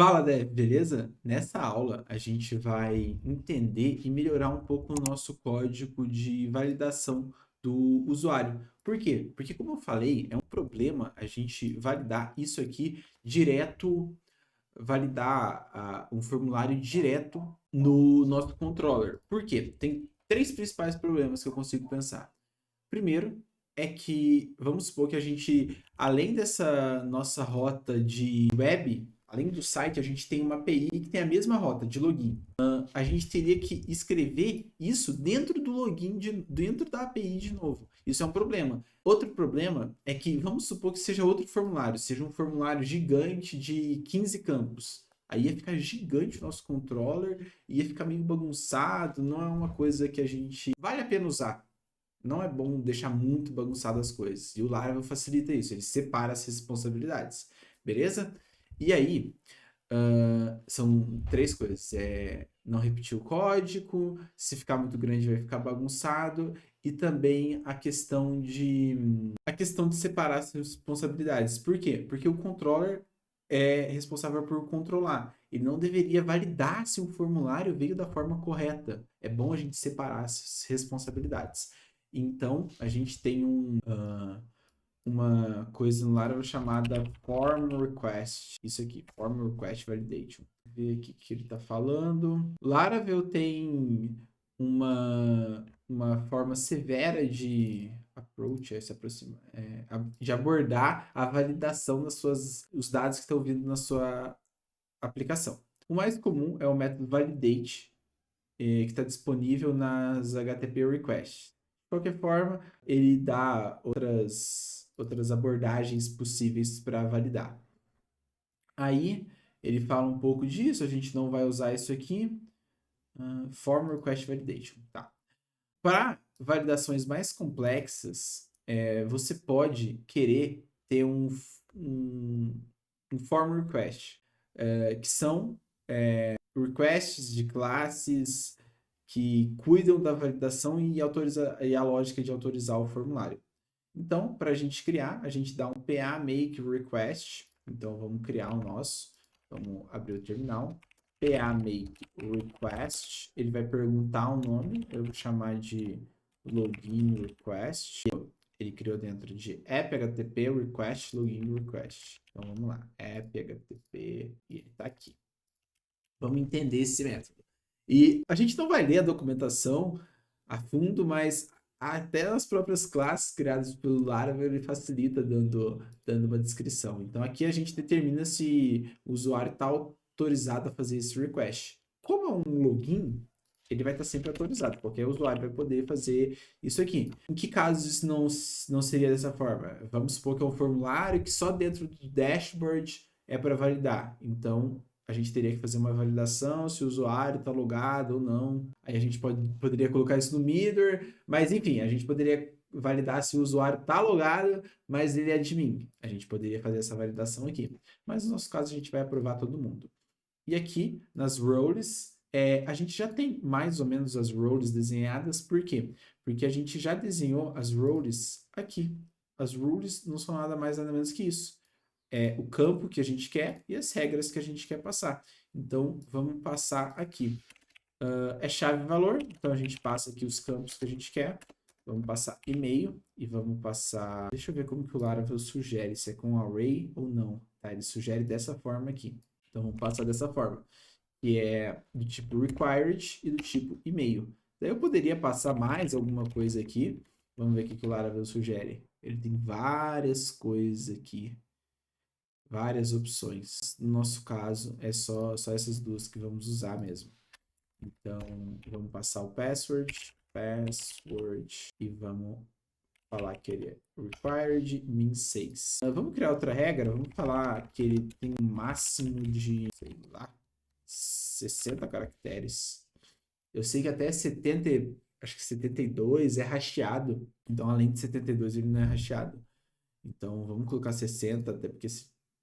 Fala, Dev, beleza? Nessa aula a gente vai entender e melhorar um pouco o nosso código de validação do usuário. Por quê? Porque, como eu falei, é um problema a gente validar isso aqui direto, validar um formulário direto no nosso controller. Por quê? Tem três principais problemas que eu consigo pensar. Primeiro é que, vamos supor que a gente, além dessa nossa rota de web, além do site, a gente tem uma API que tem a mesma rota de login. A gente teria que escrever isso dentro do login, dentro da API de novo. Isso é um problema. Outro problema é que, vamos supor que seja outro formulário, seja um formulário gigante de 15 campos. Aí ia ficar gigante o nosso controller, ia ficar meio bagunçado, não é uma coisa que a gente vale a pena usar. Não é bom deixar muito bagunçado as coisas. E o Laravel facilita isso, ele separa as responsabilidades. Beleza? E aí, são três coisas. Não repetir o código, se ficar muito grande vai ficar bagunçado, e também a questão de separar as responsabilidades. Por quê? Porque o controller é responsável por controlar. Ele não deveria validar se um formulário veio da forma correta. É bom a gente separar as responsabilidades. Então, a gente tem uma coisa no Laravel chamada Form Request. Isso aqui, Form Request Validation. Vou ver aqui o que ele está falando. Laravel tem uma forma severa de approach, se aproxima, de abordar a validação os dados que estão vindo na sua aplicação. O mais comum é o método validate, que está disponível nas HTTP requests. De qualquer forma, ele dá outras abordagens possíveis para validar. Aí, ele fala um pouco disso, a gente não vai usar isso aqui. Form Request Validation. Tá. Para validações mais complexas, você pode querer ter um Form Request, que são requests de classes que cuidam da validação e a lógica de autorizar o formulário. Então, para a gente criar, a gente dá um PA make request. Então, vamos criar o nosso. Vamos abrir o terminal. PA make request. Ele vai perguntar o nome. Eu vou chamar de login request. Ele criou dentro de app.htp request login request. Então, vamos lá. App.htp e ele está aqui. Vamos entender esse método. E a gente não vai ler a documentação a fundo, mas até as próprias classes criadas pelo Laravel ele facilita dando uma descrição. Então aqui a gente determina se o usuário está autorizado a fazer esse request. Como é um login, ele vai estar sempre autorizado. Qualquer usuário vai poder fazer isso aqui. Em que casos isso não seria dessa forma? Vamos supor que é um formulário que só dentro do dashboard é para validar. Então, a gente teria que fazer uma validação se o usuário está logado ou não. Aí a gente poderia colocar isso no middleware, mas enfim, a gente poderia validar se o usuário está logado, mas ele é admin. A gente poderia fazer essa validação aqui. Mas no nosso caso, a gente vai aprovar todo mundo. E aqui, nas roles, a gente já tem mais ou menos as roles desenhadas. Por quê? Porque a gente já desenhou as roles aqui. As rules não são nada mais nada menos que isso. O campo que a gente quer e as regras que a gente quer passar. Então, vamos passar aqui. É chave e valor, então a gente passa aqui os campos que a gente quer. Vamos passar e-mail e vamos passar... Deixa eu ver como que o Laravel sugere, se é com array ou não. Tá? Ele sugere dessa forma aqui. Então, vamos passar dessa forma, que é do tipo required e do tipo e-mail. Daí eu poderia passar mais alguma coisa aqui. Vamos ver o que o Laravel sugere. Ele tem várias coisas aqui. Várias opções. No nosso caso, é só essas duas que vamos usar mesmo. Então, vamos passar o password, e vamos falar que ele é required min 6. Vamos criar outra regra, vamos falar que ele tem um máximo de, sei lá, 60 caracteres. Eu sei que até 70, acho que 72 é hasteado. Então, além de 72, ele não é hasteado. Então, vamos colocar 60, até porque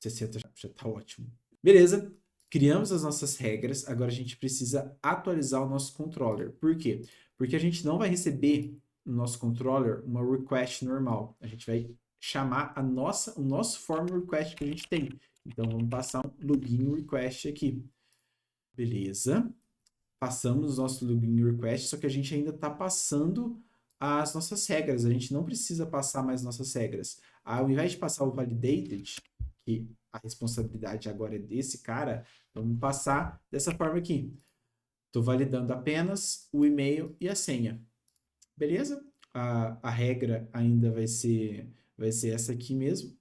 60 já tá ótimo. Beleza, criamos as nossas regras, agora a gente precisa atualizar o nosso controller. Por quê? Porque a gente não vai receber no nosso controller uma request normal. A gente vai chamar o nosso form request que a gente tem, Então, vamos passar um login request aqui. Beleza. Passamos o nosso login request, só que a gente ainda está passando as nossas regras. A gente não precisa passar mais nossas regras. Ao invés de passar o validated, que a responsabilidade agora é desse cara, vamos passar dessa forma aqui. Estou validando apenas o e-mail e a senha. Beleza? A regra ainda vai ser essa aqui mesmo.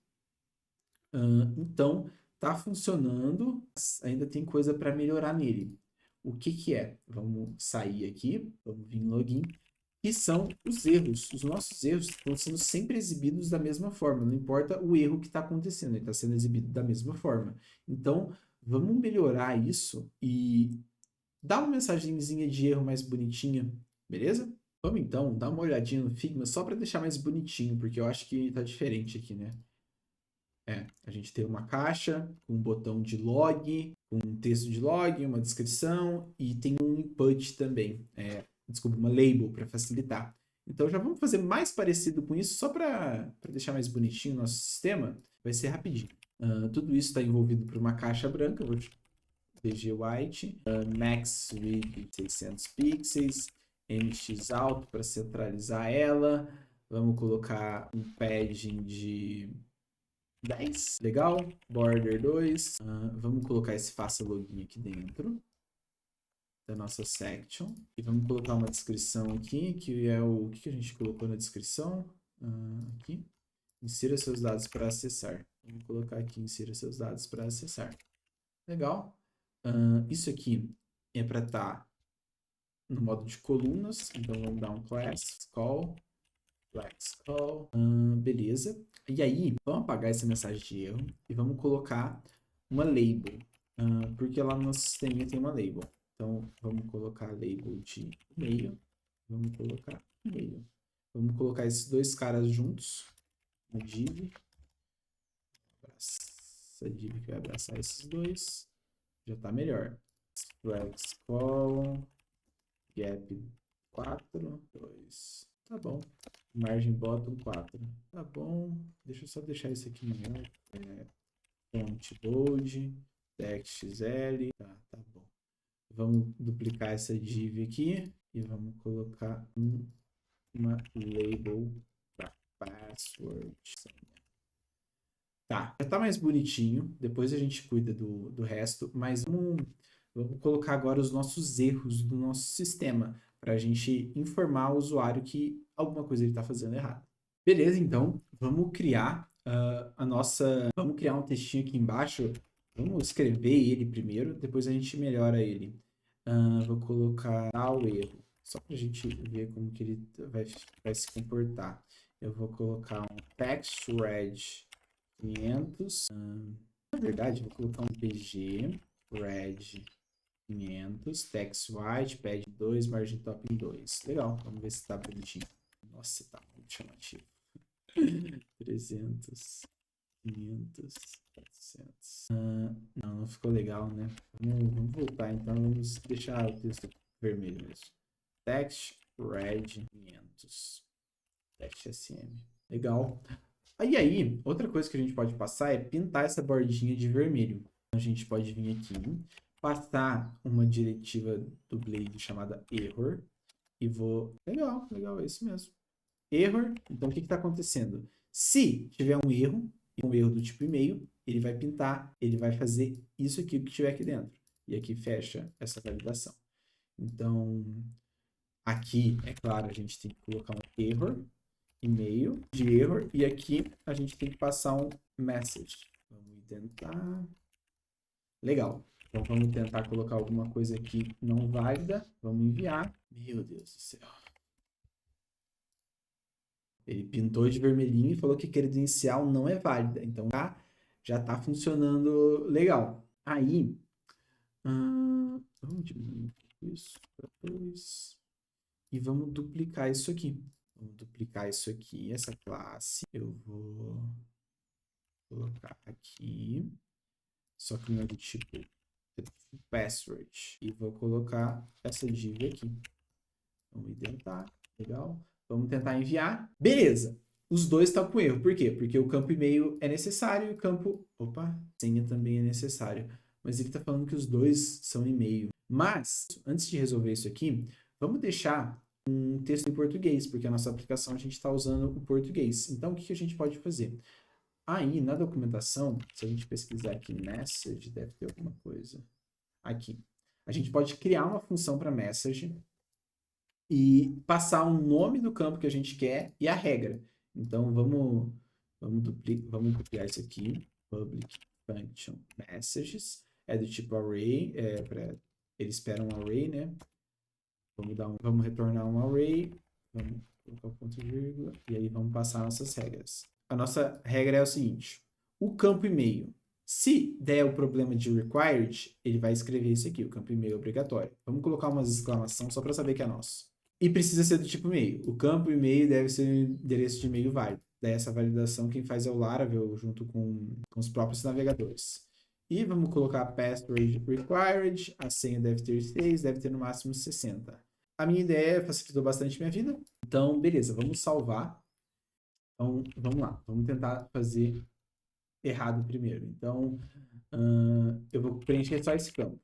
Então, tá funcionando. Ainda tem coisa para melhorar nele. O que que é? Vamos sair aqui, vamos vir em login. Que são os erros. Os nossos erros estão sendo sempre exibidos da mesma forma. Não importa o erro que está acontecendo, ele está sendo exibido da mesma forma. Então, vamos melhorar isso e dar uma mensagenzinha de erro mais bonitinha, beleza? Vamos então dar uma olhadinha no Figma só para deixar mais bonitinho, porque eu acho que tá diferente aqui, né? A gente tem uma caixa com um botão de log, com um texto de log, uma descrição e tem um input também. Desculpa, uma label para facilitar. Então já vamos fazer mais parecido com isso, só para deixar mais bonitinho o nosso sistema. Vai ser rapidinho. Tudo isso está envolvido por uma caixa branca, vou DG White, Max Width 600 pixels, MX Alto para centralizar ela. Vamos colocar um padding de 10, legal. Border 2. Vamos colocar esse faça login aqui dentro da nossa section. E vamos colocar uma descrição aqui, que é o que a gente colocou na descrição. Aqui. Insira seus dados para acessar. Vamos colocar aqui, insira seus dados para acessar. Legal. Isso aqui é para estar no modo de colunas. Então, vamos dar um class call. Flex call. Beleza. E aí, vamos apagar essa mensagem de erro e vamos colocar uma label. Porque lá no nosso sistema tem uma label. Então, vamos colocar label de e-mail. Vamos colocar e-mail. Vamos colocar esses dois caras juntos. No div. Essa div que vai abraçar esses dois. Já está melhor. Flex call. Gap 4, 2. Tá bom. Margem bottom 4. Tá bom. Deixa eu só deixar isso aqui maior. Font bold. Text XL. Tá bom. Vamos duplicar essa div aqui. E vamos colocar uma label para password. Tá, já tá mais bonitinho. Depois a gente cuida do resto. Mas vamos colocar agora os nossos erros do nosso sistema, para a gente informar o usuário que alguma coisa ele está fazendo errado. Beleza, então, vamos criar Vamos criar um textinho aqui embaixo. Vamos escrever ele primeiro, depois a gente melhora ele. Vou colocar o erro, só para a gente ver como que ele vai se comportar. Eu vou colocar um text red 500. Na verdade, vou colocar um pg red 500, text white, pad 2, margem top em 2. Legal, vamos ver se tá bonitinho. Nossa, tá muito chamativo. 300, 500, 400. Não ficou legal, né? Vamos voltar, então vamos deixar o texto vermelho mesmo. Text red 500. Text SM. Legal. E aí, outra coisa que a gente pode passar é pintar essa bordinha de vermelho. A gente pode vir aqui, passar uma diretiva do Blade chamada error e vou... Legal, é isso mesmo. Error, então o que está acontecendo? Se tiver um erro do tipo e-mail, ele vai pintar, ele vai fazer isso aqui que tiver aqui dentro. E aqui fecha essa validação. Então, aqui, é claro, a gente tem que colocar um error, e-mail de error, e aqui a gente tem que passar um message. Vamos tentar... Legal. Então, vamos tentar colocar alguma coisa aqui não válida. Vamos enviar. Meu Deus do céu. Ele pintou de vermelhinho e falou que a credencial não é válida. Então, já está funcionando legal. Aí, vamos diminuir um pouco isso para 2. E vamos duplicar isso aqui. Vamos duplicar isso aqui, essa classe. Eu vou colocar aqui. Só que não é do tipo password. E vou colocar essa div aqui. Vamos tentar. Legal. Vamos tentar enviar. Beleza. os dois estão com erro. Por quê? Porque o campo e-mail é necessário e o campo... Opa, senha também é necessário. Mas ele está falando que os dois são e-mail. Mas, antes de resolver isso aqui, vamos deixar um texto em português, porque a nossa aplicação a gente está usando o português. Então, o que a gente pode fazer? Aí, na documentação, se a gente pesquisar aqui message, deve ter alguma coisa. Aqui. A gente pode criar uma função para message e passar o nome do campo que a gente quer e a regra. Então, vamos copiar isso aqui. Public function messages. É do tipo array. Ele espera um array, né? Vamos retornar um array. Vamos colocar o ponto e vírgula. E aí vamos passar nossas regras. A nossa regra é o seguinte. O campo e-mail, se der o problema de required, ele vai escrever isso aqui, o campo e-mail obrigatório. Vamos colocar umas exclamações só para saber que é nosso. E precisa ser do tipo e-mail. O campo e-mail deve ser um endereço de e-mail válido. Daí essa validação quem faz é o Laravel junto com os próprios navegadores. E vamos colocar password required, a senha deve ter 6, deve ter no máximo 60. A minha ideia facilitou bastante minha vida. Então, beleza, vamos salvar. Então, vamos lá. Vamos tentar fazer errado primeiro. Então, eu vou preencher só esse campo.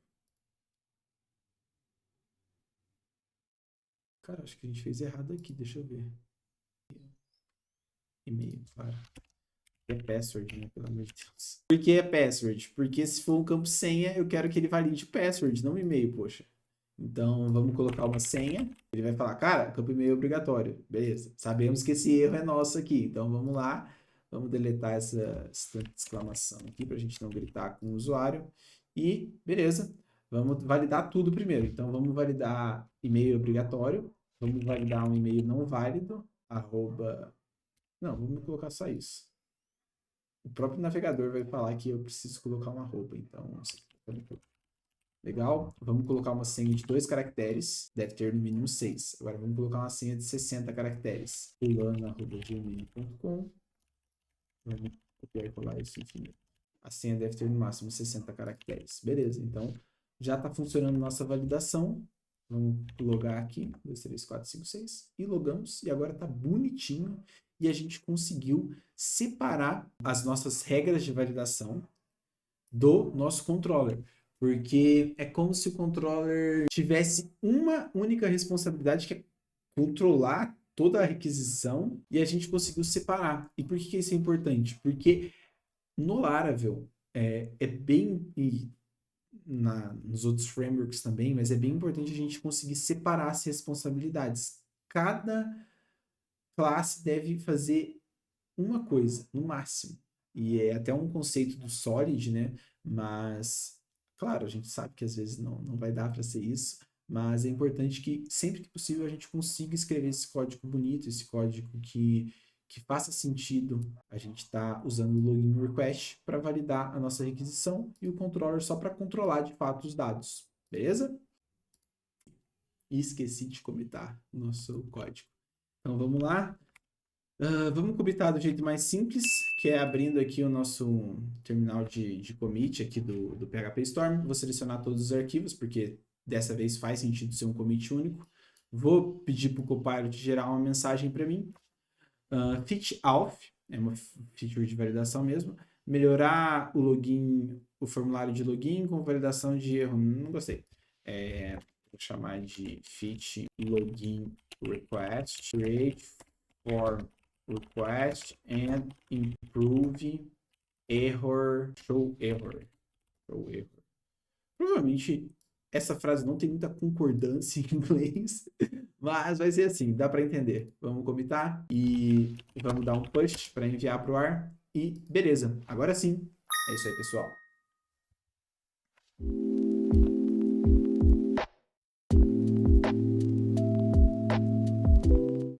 Cara, acho que a gente fez errado aqui. Deixa eu ver. E-mail, claro. É password, né? Pelo amor de Deus. Por que é password? Porque se for um campo senha, eu quero que ele valide password, não e-mail, poxa. Então, vamos colocar uma senha. Ele vai falar, cara, campo e-mail é obrigatório. Beleza. Sabemos que esse erro é nosso aqui. Então, vamos lá. Vamos deletar essa exclamação aqui para a gente não gritar com o usuário. E, beleza. Vamos validar tudo primeiro. Então, vamos validar e-mail obrigatório. Vamos validar um e-mail não válido. Não, vamos colocar só isso. O próprio navegador vai falar que eu preciso colocar uma arroba. Então, legal. Vamos colocar uma senha de 2 caracteres. Deve ter no mínimo 6. Agora vamos colocar uma senha de 60 caracteres. fulano@gmail.com. Vamos copiar e colar isso infinito. A senha deve ter no máximo 60 caracteres. Beleza, então já está funcionando nossa validação. Vamos logar aqui, 2, 3, 4, 5, 6. E logamos. E agora está bonitinho. E a gente conseguiu separar as nossas regras de validação do nosso controller. Porque é como se o controller tivesse uma única responsabilidade, que é controlar toda a requisição, e a gente conseguiu separar. E por que isso é importante? Porque no Laravel é bem... nos outros frameworks também, mas é bem importante a gente conseguir separar as responsabilidades. Cada classe deve fazer uma coisa, no máximo. E é até um conceito do Solid, né? Mas, claro, a gente sabe que às vezes não vai dar para ser isso, mas é importante que sempre que possível a gente consiga escrever esse código bonito, esse código que faça sentido. A gente está usando o login request para validar a nossa requisição e o controller só para controlar de fato os dados. Beleza? E esqueci de comitar o nosso código. Então vamos lá. Vamos comitar do jeito mais simples, que é abrindo aqui o nosso terminal de commit aqui do PHP Storm. Vou selecionar todos os arquivos, porque dessa vez faz sentido ser um commit único. Vou pedir para o Copilot gerar uma mensagem para mim. Fit auth, é uma feature de validação mesmo. Melhorar o login, o formulário de login com validação de erro. Não gostei. Vou chamar de fit login request, create form request and improve error, show error. Provavelmente essa frase não tem muita concordância em inglês, mas vai ser assim, dá para entender. Vamos comitar e vamos dar um push para enviar para o ar e beleza. Agora sim. É isso aí, pessoal.